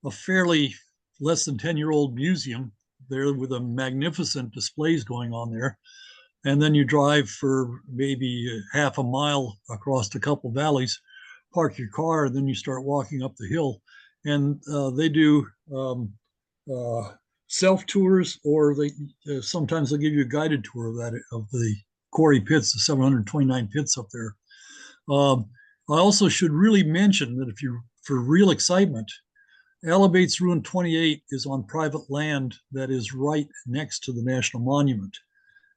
a fairly less than 10-year-old museum there with a magnificent displays going on there. And then you drive for maybe half a mile across a couple valleys, park your car, and then you start walking up the hill. And they do self tours, or they sometimes they'll give you a guided tour of the quarry pits, the 729 pits up there. Um, I also should really mention that if you for real excitement, Alabate's Ruin 28 is on private land that is right next to the National Monument.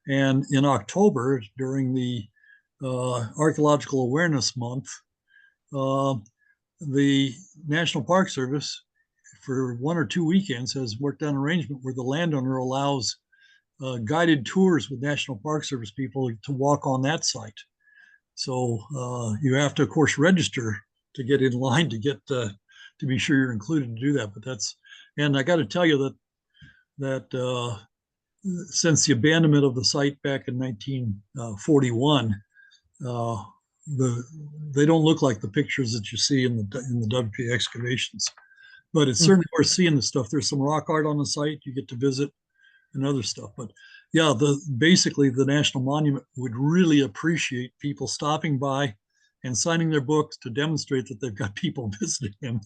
And in October, during the Archaeological Awareness Month, uh, the National Park Service, for 1 or 2 weekends, has worked out an arrangement where the landowner allows guided tours with National Park Service people to walk on that site. So you have to, of course, register to get in line to be sure you're included to do that. But and I got to tell you that since the abandonment of the site back in 1941, they don't look like the pictures that you see in the WP excavations. But it's certainly worth seeing the stuff. There's some rock art on the site you get to visit and other stuff. But yeah, basically the National Monument would really appreciate people stopping by and signing their books to demonstrate that they've got people visiting them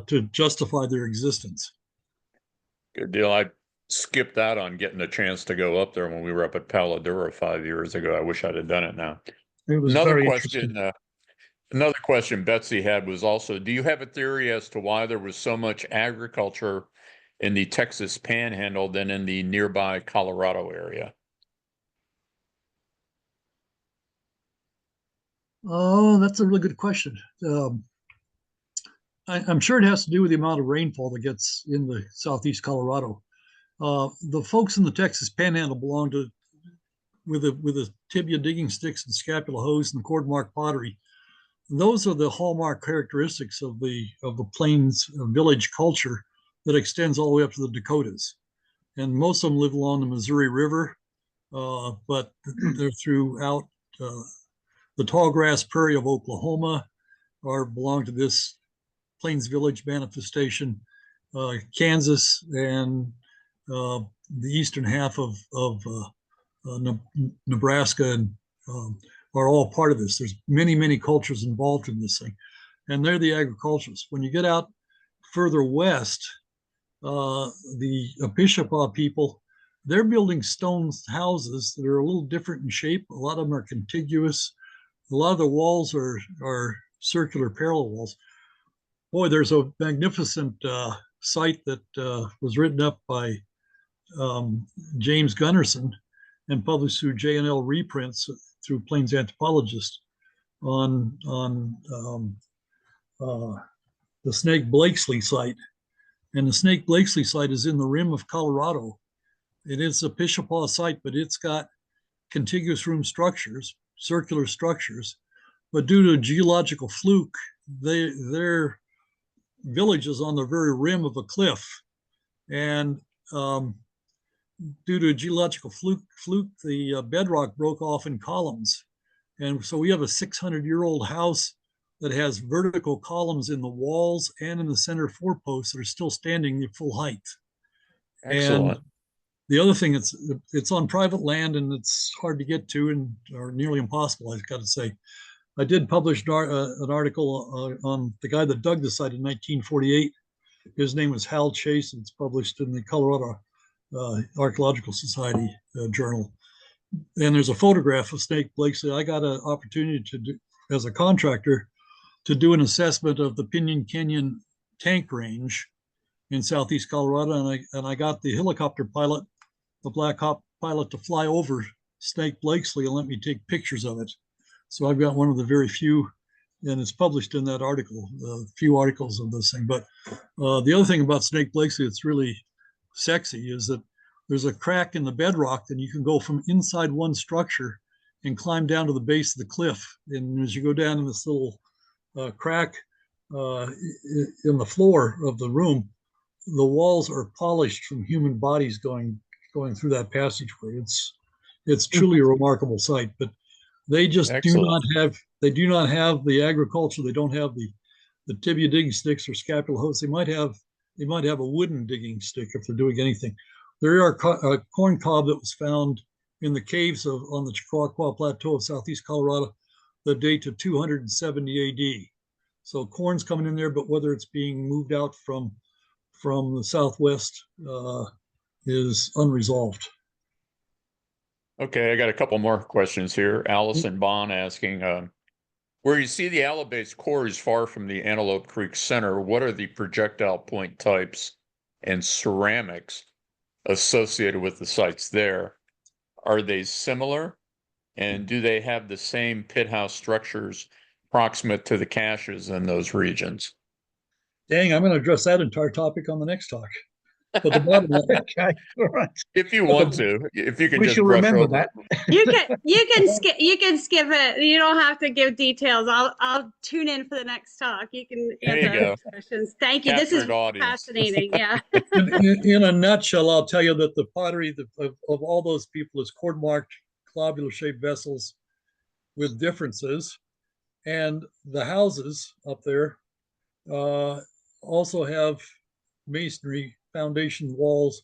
to justify their existence. Good deal. I skipped out on getting a chance to go up there when we were up at Paladura 5 years ago. I wish I'd have done it now. It was Another very question, interesting. another question Betsy had was also, do you have a theory as to why there was so much agriculture in the Texas Panhandle than in the nearby Colorado area? Oh, that's a really good question. I'm sure it has to do with the amount of rainfall that gets in the southeast Colorado. The folks in the Texas Panhandle belong to with the tibia digging sticks and scapula hoes and cord mark pottery. Those are the hallmark characteristics of the plains village culture that extends all the way up to the Dakotas. And most of them live along the Missouri River, but they're throughout the tall grass prairie of Oklahoma, or belong to this Plains Village manifestation, Kansas, and the eastern half of Nebraska, and are all part of this. There's many cultures involved in this thing, and they're the agriculturists. When you get out further west, the Apishapaw people, they're building stone houses that are a little different in shape. A lot of them are contiguous. A lot of the walls are circular parallel walls. Boy, there's a magnificent site that was written up by James Gunnarsson and published through J&L reprints through Plains Anthropologist on the Snake Blakesley site. And the Snake Blakesley site is in the rim of Colorado. It is a Pishapaw site, but it's got contiguous room structures, circular structures. But due to a geological fluke, their village is on the very rim of a cliff. And due to a geological fluke, the bedrock broke off in columns. And so we have a 600-year-old house that has vertical columns in the walls and in the center four posts that are still standing at full height. Excellent. And the other thing, it's on private land and it's hard to get to, and or nearly impossible, I've got to say. I did publish an article on the guy that dug the site in 1948. His name was Hal Chase, and it's published in the Colorado Archaeological Society journal. And there's a photograph of Snake Blakesley. I got an opportunity to do, as a contractor, to do an assessment of the Pinyon Canyon tank range in southeast Colorado, and I got the helicopter pilot, the Black Hawk pilot, to fly over Snake Blakesley and let me take pictures of it. So I've got one of the very few, and it's published in that article, few articles of this thing. But the other thing about Snake Blakesley that's really sexy is that there's a crack in the bedrock, and you can go from inside one structure and climb down to the base of the cliff. And as you go down in this little crack in the floor of the room, the walls are polished from human bodies going through that passageway. It's truly a remarkable sight. But they just Excellent. do not have the agriculture. They don't have the tibia digging sticks or scapula hoes. They might have a wooden digging stick if they're doing anything. There are a corn cob that was found in the caves on the Chihuahua Plateau of southeast Colorado that date to 270 AD. So corn's coming in there, but whether it's being moved out from the southwest is unresolved. Okay, I got a couple more questions here. Allison Bond asking, where you see the Alabate's quarries far from the Antelope Creek Center, what are the projectile point types and ceramics associated with the sites there? Are they similar? And do they have the same pit house structures proximate to the caches in those regions? Dang, I'm going to address that entire topic on the next talk. But the bottom line, Okay, all right. If you want to, if you can We just shall brush remember over that. it. You can skip it. You don't have to give details. I'll tune in for the next talk. You can There you answer go. questions. Thank you. This is Captured audience. fascinating. Yeah. in a nutshell, I'll tell you that the pottery of all those people is cord marked, globular shaped vessels with differences. And the houses up there also have masonry foundation walls,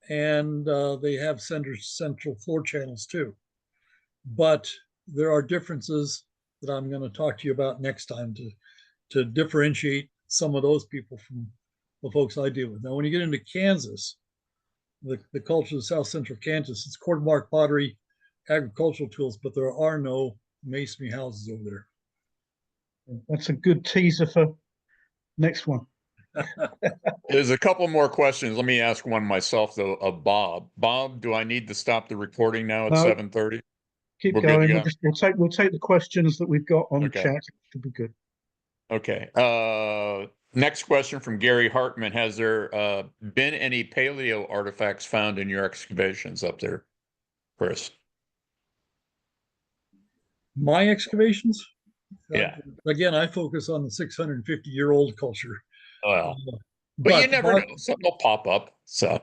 and they have central floor channels too. But there are differences that I'm going to talk to you about next time to differentiate some of those people from the folks I deal with. Now, when you get into Kansas, the culture of South Central Kansas, it's cord mark pottery, agricultural tools, but there are no masonry houses over there. That's a good teaser for next one. There's a couple more questions. Let me ask one myself, though, of Bob. Bob, do I need to stop the recording now at No. 7:30? Keep We're good to going. go? We'll take the questions that we've got on Okay. the chat. Should be good. Okay. Next question from Gary Hartman. Has there been any paleo artifacts found in your excavations up there, Chris? My excavations? Yeah. Again, I focus on the 650-year-old culture. Well, but you never know. Something will pop up. So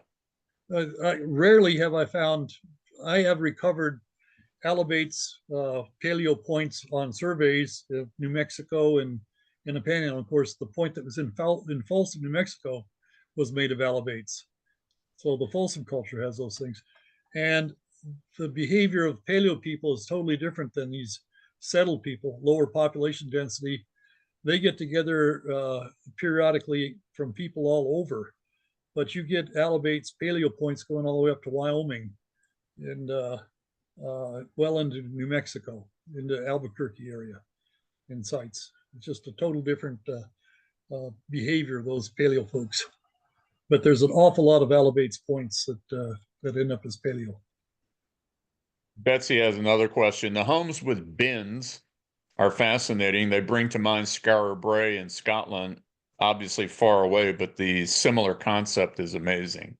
rarely have I found, I have recovered Alabates, paleo points on surveys of New Mexico and in the Panhandle. Of course, the point that was in Folsom, New Mexico was made of Alabates. So the Folsom culture has those things. And the behavior of paleo people is totally different than these settled people, lower population density. They get together periodically from people all over, but you get Alabates, paleo points going all the way up to Wyoming and well into New Mexico, into Albuquerque area in sites. It's just a total different behavior of those paleo folks. But there's an awful lot of Alabates points that end up as paleo. Betsy has another question. The homes with bins are fascinating. They bring to mind Skara Brae in Scotland, obviously far away, but the similar concept is amazing.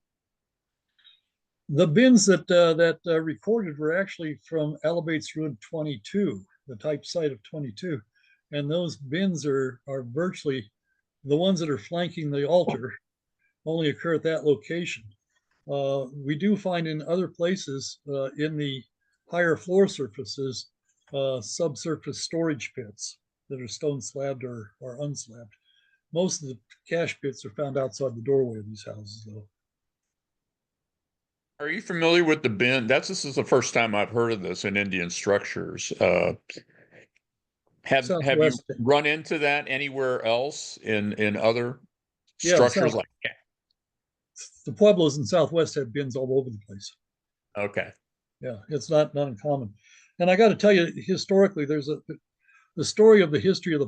The bins that recorded were actually from Alabates Ruin 22, the type site of 22. And those bins are virtually the ones that are flanking the altar only occur at that location. We do find in other places in the higher floor surfaces subsurface storage pits that are stone slabbed or unslabbed. Most of the cache pits are found outside the doorway of these houses, though. Are you familiar with the bin? This is the first time I've heard of this in Indian structures. Have you run into that anywhere else in other structures like that? The Pueblos in Southwest have bins all over the place. Okay. Yeah, it's not uncommon. And I got to tell you, historically, there's the story of the history of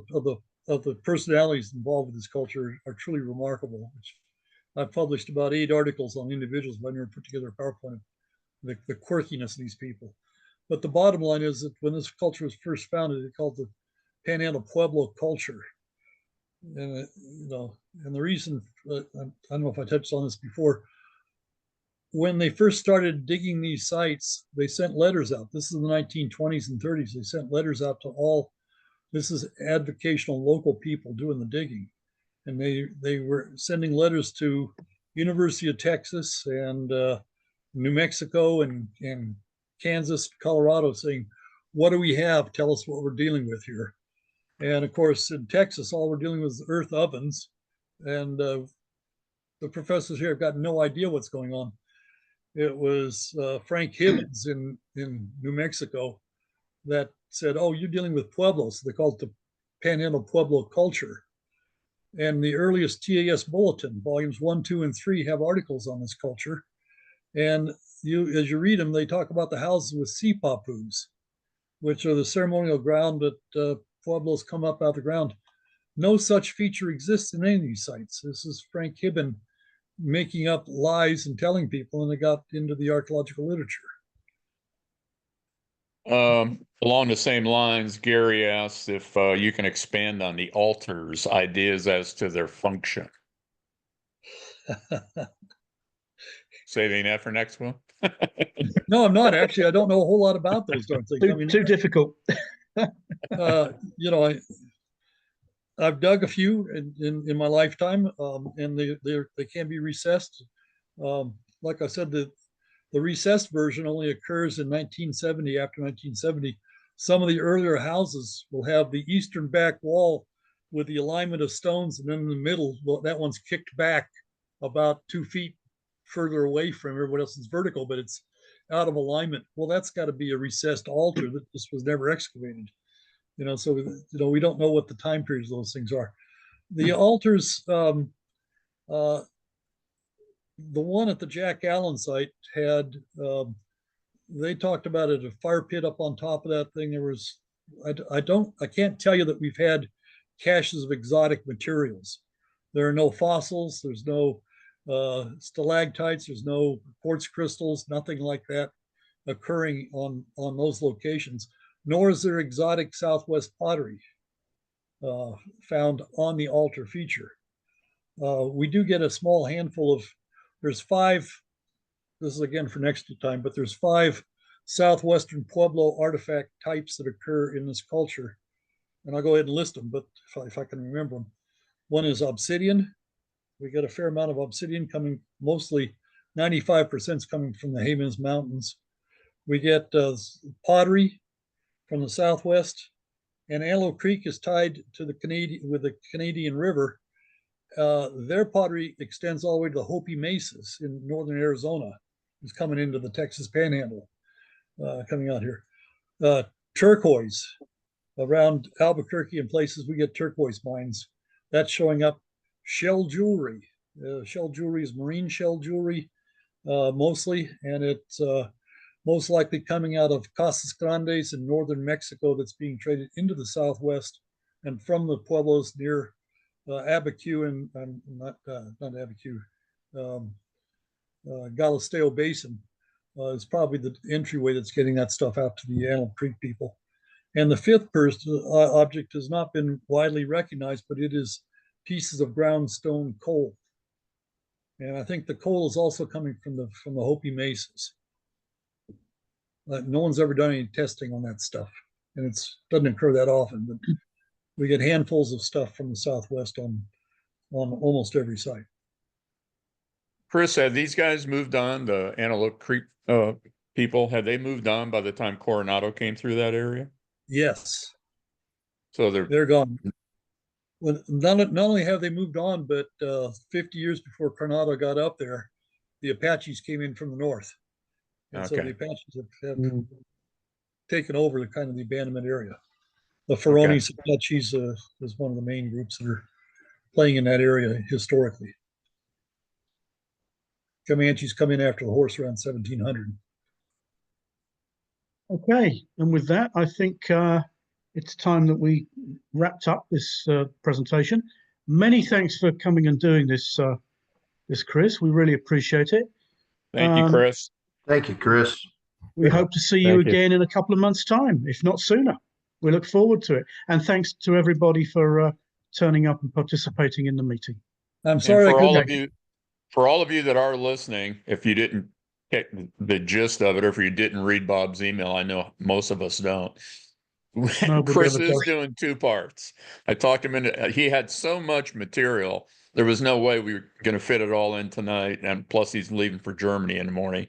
the personalities involved with this culture are truly remarkable. Which I've published about 8 articles on individuals, but I never put together a PowerPoint of the quirkiness of these people. But the bottom line is that when this culture was first founded, it called the Panhandle Pueblo culture. And and the reason I don't know if I touched on this before. When they first started digging these sites, they sent letters out. This is the 1920s and 30s. They sent letters out to all. This is advocational local people doing the digging, and they were sending letters to University of Texas and New Mexico and Kansas, Colorado, saying, "What do we have? Tell us what we're dealing with here." And of course, in Texas, all we're dealing with is earth ovens, and the professors here have got no idea what's going on. It was Frank Hibbins in New Mexico that said, "Oh, you're dealing with Pueblos." So they called it the Panhandle Pueblo culture. And the earliest TAS bulletin, volumes 1, 2, and 3, have articles on this culture. And as you read them, they talk about the houses with sea papus, which are the ceremonial ground that Pueblos come up out of the ground. No such feature exists in any of these sites. This is Frank Hibben making up lies and telling people, and it got into the archaeological literature. Along the same lines, Gary asks if you can expand on the altars, ideas as to their function. Saving that for next one. No, I'm not actually. I don't know a whole lot about those darn things. I mean, Too difficult. I've dug a few in my lifetime, and they can be recessed. Like I said, the recessed version only occurs in 1970. After 1970, some of the earlier houses will have the eastern back wall with the alignment of stones, and then in the middle, well, that one's kicked back about 2 feet further away from everybody else. It's vertical, but it's out of alignment. Well, that's got to be a recessed altar that just was never excavated. So we don't know what the time periods of those things are. The altars, the one at the Jack Allen site had, they talked about it, a fire pit up on top of that thing. There was, I can't tell you that we've had caches of exotic materials. There are no fossils. There's no stalactites. There's no quartz crystals, nothing like that occurring on those locations. Nor is there exotic Southwest pottery found on the altar feature. We do get a small handful of, there's 5, this is again for next time, but there's 5 Southwestern Pueblo artifact types that occur in this culture. And I'll go ahead and list them, but if I can remember them. One is obsidian. We get a fair amount of obsidian coming, mostly 95% is coming from the Havens Mountains. We get pottery from the Southwest, and Antelope Creek is tied to the Canadian River. Their pottery extends all the way to the Hopi Mesas in northern Arizona. It's coming into the Texas Panhandle, coming out here. Turquoise around Albuquerque and places we get turquoise mines. That's showing up. Shell jewelry. Shell jewelry is marine shell jewelry mostly, and it's most likely coming out of Casas Grandes in northern Mexico that's being traded into the Southwest and from the pueblos near Abiquiu and not Abiquiu, Galisteo Basin is probably the entryway that's getting that stuff out to the Antelope Creek people. And the 5th object has not been widely recognized, but it is pieces of ground stone coal. And I think the coal is also coming from the Hopi Mesas. No one's ever done any testing on that stuff, and it doesn't occur that often, but we get handfuls of stuff from the Southwest on almost every site. Chris, have these guys moved on, the Antelope Creek people? Have they moved on by the time Coronado came through that area? Yes. So they're gone. Well, not only have they moved on, but 50 years before Coronado got up there, the Apaches came in from the north. And so the Apaches have taken over the kind of the abandonment area. The Feronis Apaches is one of the main groups that are playing in that area historically. Comanches come in after the horse around 1700. Okay, and with that, I think it's time that we wrapped up this presentation. Many thanks for coming and doing this, Chris. We really appreciate it. Thank you, Chris. Thank you, Chris. We hope to see you again in a couple of months' time, if not sooner. We look forward to it. And thanks to everybody for turning up and participating in the meeting. I'm sorry. For all of you that are listening, if you didn't get the gist of it, or if you didn't read Bob's email, I know most of us don't. Chris is doing 2 parts. I talked him into, he had so much material. There was no way we were going to fit it all in tonight. And plus he's leaving for Germany in the morning.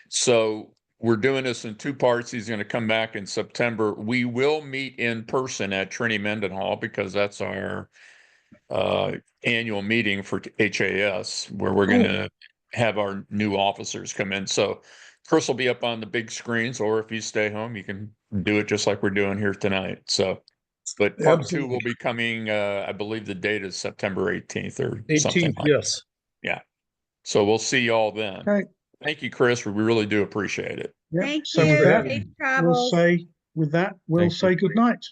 So we're doing this in 2 parts. He's going to come back in September. We will meet in person at Trinity Mendenhall because that's our annual meeting for HAS, where we're going to have our new officers come in. So Chris will be up on the big screens, or if you stay home, you can do it just like we're doing here tonight. So, but part 2 will be coming, I believe the date is September 18th or something like that. Yes. Yeah. So we'll see y'all then. Okay. Thank you, Chris. We really do appreciate it. Yeah. Thank So you. with that, Safe we'll travels. say, we'll Thank say you. good night.